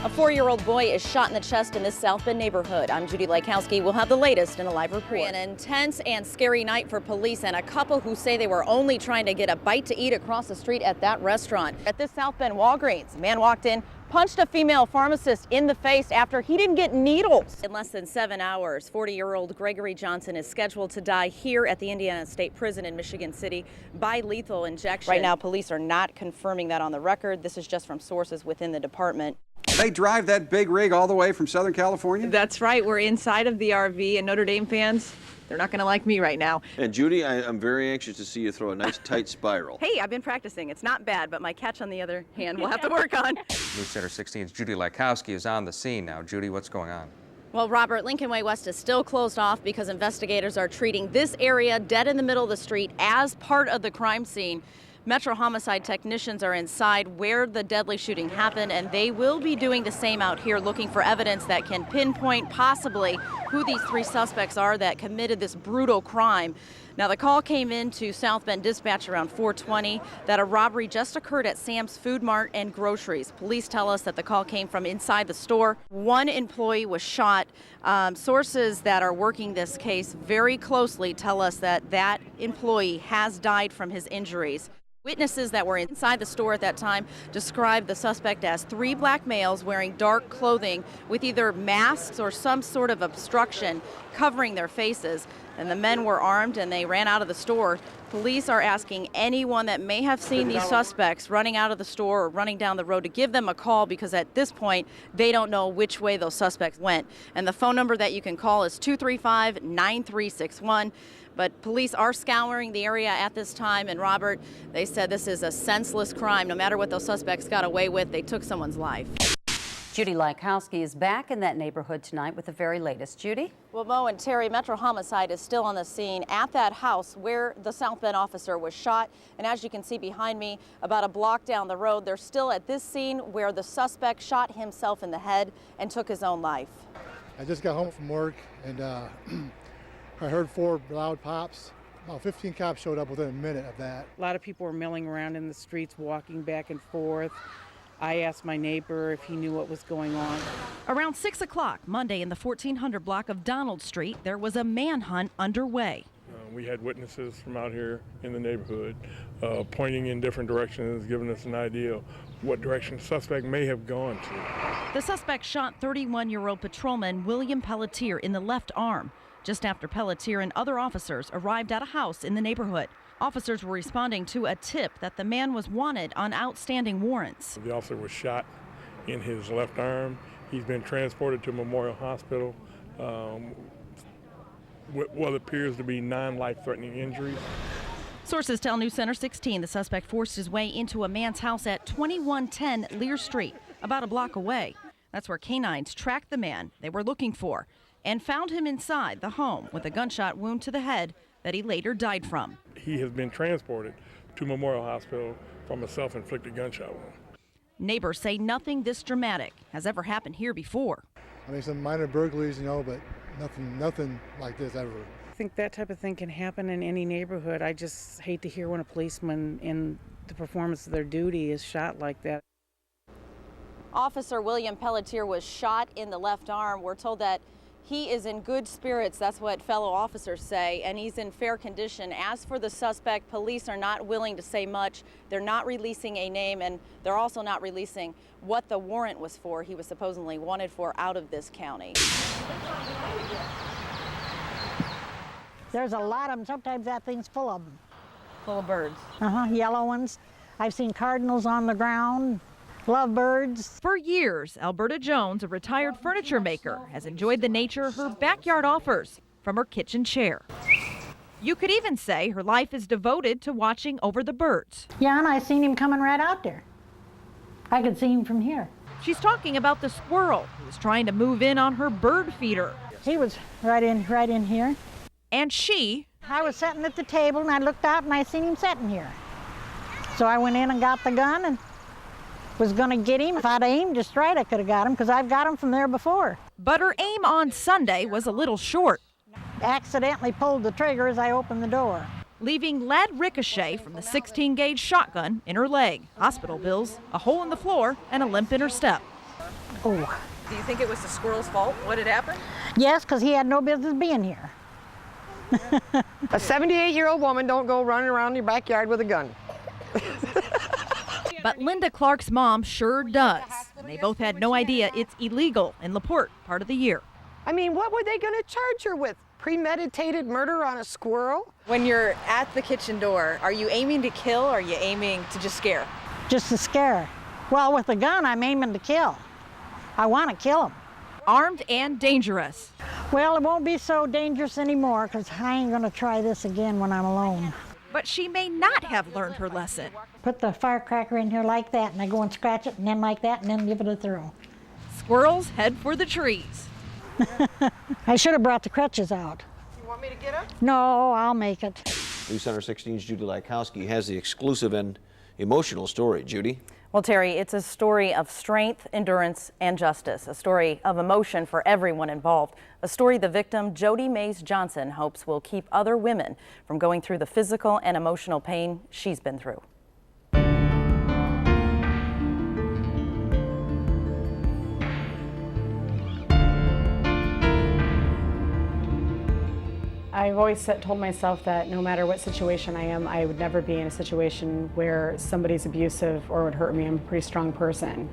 A 4-year-old boy is shot in the chest in this South Bend neighborhood. I'm Judi Lykowski. We'll have the latest in a live report. An intense and scary night for police and a couple who say they were only trying to get a bite to eat across the street at that restaurant. At this South Bend Walgreens, a man walked in, punched a female pharmacist in the face after he didn't get needles. In less than 7 hours, 40-year-old Gregory Johnson is scheduled to die here at the Indiana State Prison in Michigan City by lethal injection. Right now, police are not confirming that on the record. This is just from sources within the department. They drive that big rig all the way from Southern California? That's right. We're inside of the RV, and Notre Dame fans, they're not going to like me right now. And Judi, I'm very anxious to see you throw a nice tight spiral. Hey, I've been practicing. It's not bad, but my catch, on the other hand, we'll have to work on. News Center 16's Judi Lykowski is on the scene now. Judi, what's going on? Well, Robert, LINOLNWAY West is still closed off because investigators are treating this area dead in the middle of the street as part of the crime scene. Metro homicide technicians are inside where the deadly shooting happened, and they will be doing the same out here, looking for evidence that can pinpoint possibly who these 3 suspects are that committed this brutal crime. Now, the call came in to South Bend Dispatch around 4:20 that a robbery just occurred at Sam's Food Mart and Groceries. Police tell us that the call came from inside the store. 1 employee was shot. Sources that are working this case very closely tell us that that employee has died from his injuries. Witnesses that were inside the store at that time described the suspect as 3 black males wearing dark clothing with either masks or some sort of obstruction covering their faces. And the men were armed and they ran out of the store. Police are asking anyone that may have seen these suspects running out of the store or running down the road to give them a call, because at this point they don't know which way those suspects went. And the phone number that you can call is 235-9361. But police are scouring the area at this time, and Robert, they said this is a senseless crime. No matter what those suspects got away with, they took someone's life. Judi Lykowski is back in that neighborhood tonight with the very latest. Judi? Well, Mo and Terry, Metro Homicide is still on the scene at that house where the South Bend officer was shot. And as you can see behind me, about a block down the road, they're still at this scene where the suspect shot himself in the head and took his own life. I just got home from work, and I heard 4 loud pops. About 15 cops showed up within a minute of that. A lot of people were milling around in the streets, walking back and forth. I asked my neighbor if he knew what was going on. Around 6 o'clock Monday in the 1400 block of Donald Street, there was a manhunt underway. We had witnesses from out here in the neighborhood pointing in different directions, giving us an idea of what direction the suspect may have gone to. The suspect shot 31-year-old patrolman William Pelletier in the left arm just after Pelletier and other officers arrived at a house in the neighborhood. Officers were responding to a tip that the man was wanted on outstanding warrants. The officer was shot in his left arm. He's been transported to Memorial Hospital with what appears to be non-life-threatening injuries. Sources tell News Center 16 the suspect forced his way into a man's house at 2110 Lear Street, about a block away. That's where canines tracked the man they were looking for and found him inside the home with a gunshot wound to the head that he later died from. He has been transported to Memorial Hospital from a self-inflicted gunshot wound. Neighbors say nothing this dramatic has ever happened here before. I mean, some minor burglaries, but nothing like this ever. I think that type of thing can happen in any neighborhood. I just hate to hear when a policeman in the performance of their duty is shot like that. Officer William Pelletier was shot in the left arm. We're told that he is in good spirits, that's what fellow officers say, and he's in fair condition. As for the suspect, police are not willing to say much. They're not releasing a name, and they're also not releasing what the warrant was for. He was supposedly wanted for out of this county. There's a lot of them. Sometimes that thing's full of them. Full of birds. Yellow ones. I've seen cardinals on the ground. Lovebirds. For years, Alberta Jones, a retired furniture maker, has enjoyed the nature her backyard offers from her kitchen chair. You could even say her life is devoted to watching over the birds. Yeah, and I seen him coming right out there. I could see him from here. She's talking about the squirrel who was trying to move in on her bird feeder. He was right in here. And I was sitting at the table and I looked out and I seen him sitting here. So I went in and got the gun and was going to get him. If I'd aimed just right, I could have got him, because I've got him from there before. But her aim on Sunday was a little short. Accidentally pulled the trigger as I opened the door. Leaving lead ricochet from the 16-gauge shotgun in her leg. Hospital bills, a hole in the floor, and a limp in her step. Oh. Do you think it was the squirrel's fault? What had happened? Yes, because he had no business being here. A 78-year-old woman don't go running around your backyard with a gun. But Linda Clark's mom sure does. And they both had no idea it's illegal in LaPorte part of the year. I mean, what were they going to charge her with? Premeditated murder on a squirrel? When you're at the kitchen door, are you aiming to kill or are you aiming to just scare? Just to scare. Well, with a gun, I'm aiming to kill. I want to kill him. Armed and dangerous. Well, it won't be so dangerous anymore because I ain't going to try this again when I'm alone. But she may not have learned her lesson. Put the firecracker in here like that, and I go and scratch it, and then like that, and then give it a throw. Squirrels head for the trees. I should have brought the crutches out. You want me to get up? No, I'll make it. News Center 16's Judi Lykowski has the exclusive and emotional story. Judi? Well, Terry, it's a story of strength, endurance, and justice. A story of emotion for everyone involved. A story the victim, Jodi Mays Johnson, hopes will keep other women from going through the physical and emotional pain she's been through. I've always told myself that no matter what situation I am, I would never be in a situation where somebody's abusive or would hurt me. I'm a pretty strong person.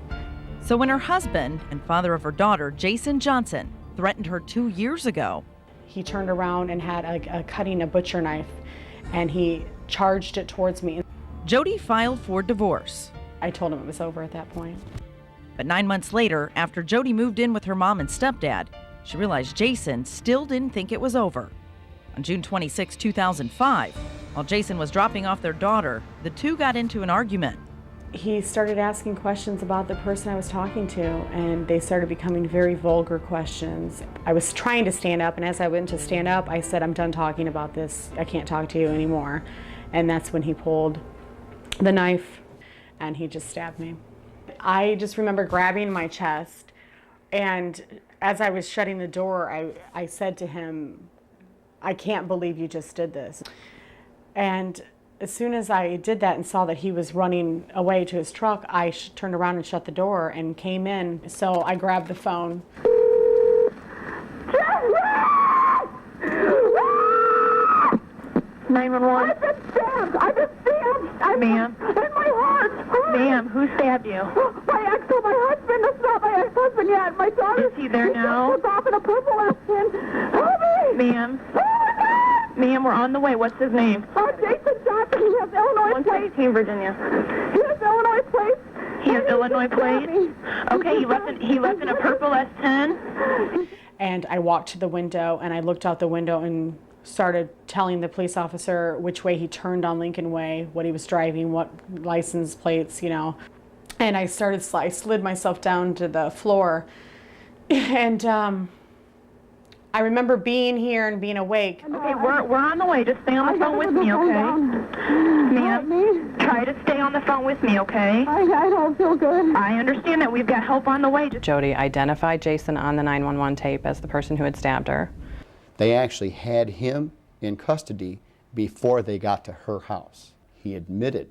So when her husband and father of her daughter, Jason Johnson, threatened her 2 years ago, he turned around and had a butcher knife, and he charged it towards me. Jodi filed for divorce. I told him it was over at that point. But 9 months later, after Jodi moved in with her mom and stepdad, she realized Jason still didn't think it was over. On June 26, 2005, while Jason was dropping off their daughter, the two got into an argument. He started asking questions about the person I was talking to, and they started becoming very vulgar questions. I was trying to stand up, and as I went to stand up, I said, "I'm done talking about this. I can't talk to you anymore." And that's when he pulled the knife, and he just stabbed me. I just remember grabbing my chest, and as I was shutting the door, I said to him, "I can't believe you just did this." And as soon as I did that and saw that he was running away to his truck, I turned around and shut the door and came in. So I grabbed the phone. 911. I've been stabbed. I've been stabbed. Ma'am. In my heart. Ma'am, who stabbed you? My ex or my husband. That's not my ex-husband yet. My daughter. Is he there now? He's off in a purple accent. Help me. Ma'am. Oh my God. Ma'am, we're on the way. What's his name? Jason Johnson. He has Illinois plates. 116 Virginia. He has Illinois plates. He has Illinois plates? Okay, he left in a purple S10. And I walked to the window and I looked out the window and started telling the police officer which way he turned on Lincoln Way, what he was driving, what license plates, you know. And I slid myself down to the floor. And I remember being here and being awake. Okay, we're on the way. Just stay on the phone with me, okay? Ma'am, try to stay on the phone with me, okay? I don't feel good. I understand that. We've got help on the way. Jodi identified Jason on the 911 tape as the person who had stabbed her. They actually had him in custody before they got to her house. He admitted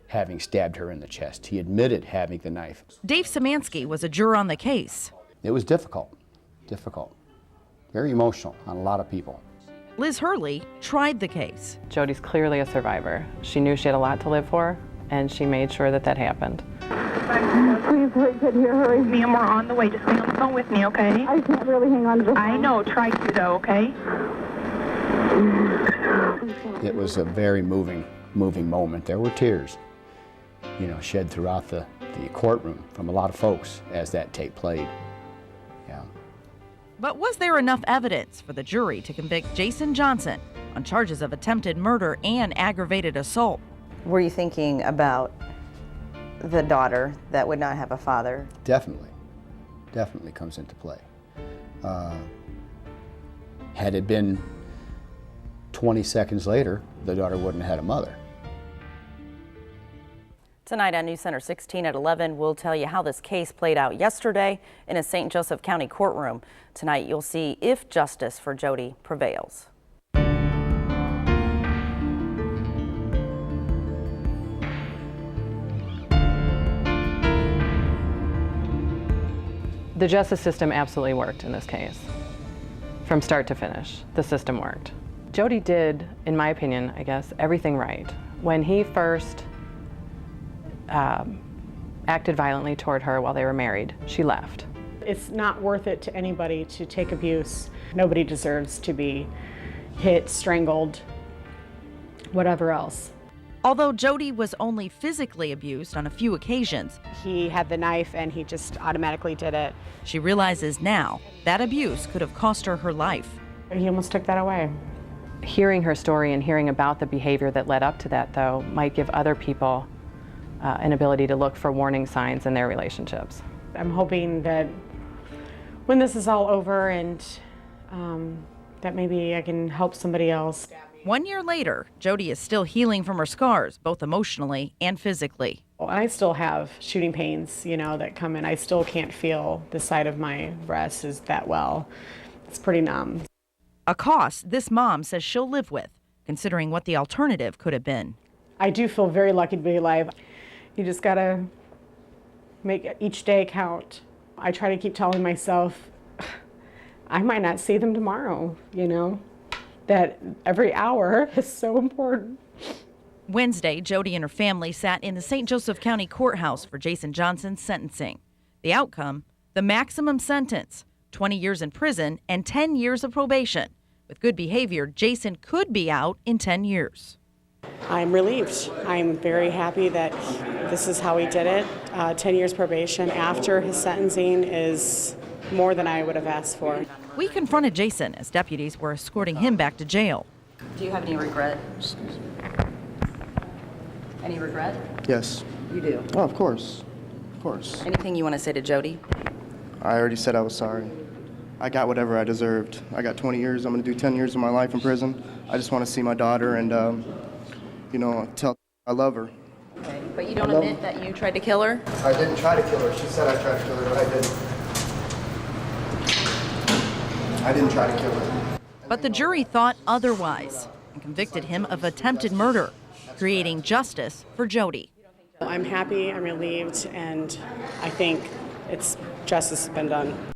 having stabbed her in the chest. He admitted having the knife. Dave SZYMANSKI was a juror on the case. It was difficult, very emotional on a lot of people. Liz HURLEY tried the case. Jodi's clearly a survivor. She knew she had a lot to live for, and she made sure that that happened. Please hurry, get here, hurry. Ma'am, we're on the way. Just stay on the phone with me, okay? I can't really hang on to the phone. I know. Try to, though, okay? It was a very moving moment. There were tears, shed throughout the courtroom from a lot of folks as that tape played. Yeah. But was there enough evidence for the jury to convict Jason Johnson on charges of attempted murder and aggravated assault? Were you thinking about the daughter that would not have a father? Definitely comes into play. Had it been 20 seconds later, the daughter wouldn't have had a mother. Tonight on News Center 16 at 11, we'll tell you how this case played out yesterday in a St. Joseph County courtroom. Tonight, you'll see if justice for Jodi prevails. The justice system absolutely worked in this case. From start to finish, the system worked. Jodi did, in my opinion, I guess, everything right. When he first acted violently toward her while they were married, she left. It's not worth it to anybody to take abuse. Nobody deserves to be hit, strangled, whatever else. Although Jodi was only physically abused on a few occasions, He had the knife and he just automatically did it. she realizes now that abuse could have cost her her life. He almost took that away. Hearing her story and hearing about the behavior that led up to that, though, might give other people an ability to look for warning signs in their relationships. I'm hoping that when this is all over and that maybe I can help somebody else. 1 year later, Jodi is still healing from her scars, both emotionally and physically. I still have shooting pains, that come in. I still can't feel the side of my breast is that well. It's pretty numb. A cost this mom says she'll live with, considering what the alternative could have been. I do feel very lucky to be alive. You just gotta make each day count. I try to keep telling myself, I might not see them tomorrow, that every hour is so important. Wednesday, Jodi and her family sat in the St. Joseph County Courthouse for Jason Johnson's sentencing. The outcome, the maximum sentence, 20 years in prison and 10 years of probation. With good behavior, Jason could be out in 10 years. I'm relieved. I'm very happy that this is how he did it. 10 years probation after his sentencing is more than I would have asked for. We confronted Jason as deputies were escorting him back to jail. Do you have any regret? Any regret? Yes. You do? Oh, of course. Of course. Anything you want to say to Jodi? I already said I was sorry. I got whatever I deserved. I got 20 years. I'm going to do 10 years of my life in prison. I just want to see my daughter and, tell I love her. Okay. But you don't admit that you tried to kill her? I didn't try to kill her. She said I tried to kill her, but I didn't. I didn't try to kill her. But the jury thought otherwise and convicted him of attempted murder, creating justice for Jodi. I'm happy, I'm relieved, and I think justice has been done.